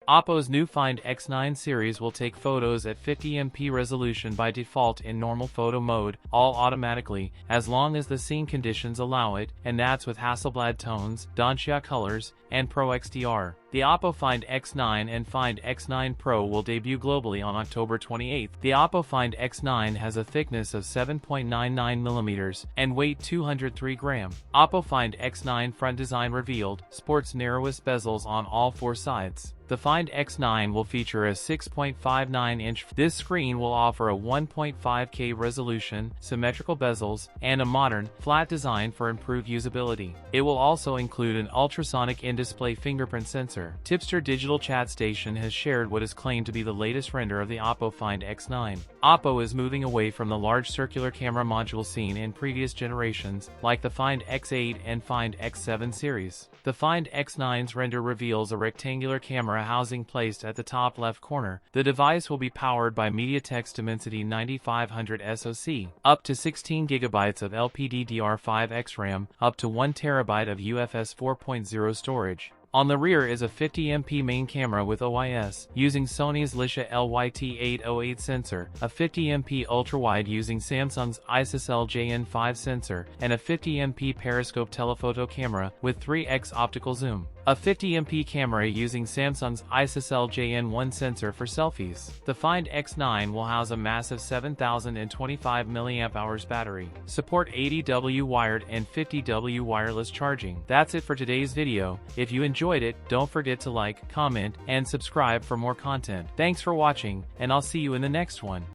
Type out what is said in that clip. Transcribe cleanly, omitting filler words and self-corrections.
OPPO's new Find X9 series will take photos at 50MP resolution by default in normal photo mode, all automatically, as long as the scene conditions allow it, and that's with Hasselblad tones, Dancia colors, and Pro XDR. The OPPO Find X9 and Find X9 Pro will debut globally on October 28. The OPPO Find X9 has a thickness of 7.99mm and weight 203 grams. OPPO Find X9 front design revealed, sports narrowest bezels on all four sides. The Find X9 will feature a 6.59-inch. This screen will offer a 1.5K resolution, symmetrical bezels, and a modern, flat design for improved usability. It will also include an ultrasonic in-display fingerprint sensor. Tipster Digital Chat Station has shared what is claimed to be the latest render of the OPPO Find X9. OPPO is moving away from the large circular camera module seen in previous generations, like the Find X8 and Find X7 series. The Find X9's render reveals a rectangular camera housing placed at the top left corner. The device will be powered by MediaTek's Dimensity 9500 SoC, up to 16GB of LPDDR5X RAM, up to 1TB of UFS 4.0 storage. On the rear is a 50MP main camera with OIS, using Sony's Lisha LYT808 sensor, a 50MP ultrawide using Samsung's ISOCELL JN5 sensor, and a 50MP periscope telephoto camera with 3x optical zoom. A 50MP camera using Samsung's ISOCELL JN1 sensor for selfies. The Find X9 will house a massive 7025 mAh battery. Support 80W wired and 50W wireless charging. That's it for today's video. If you enjoyed it, don't forget to like, comment, and subscribe for more content. Thanks for watching, and I'll see you in the next one.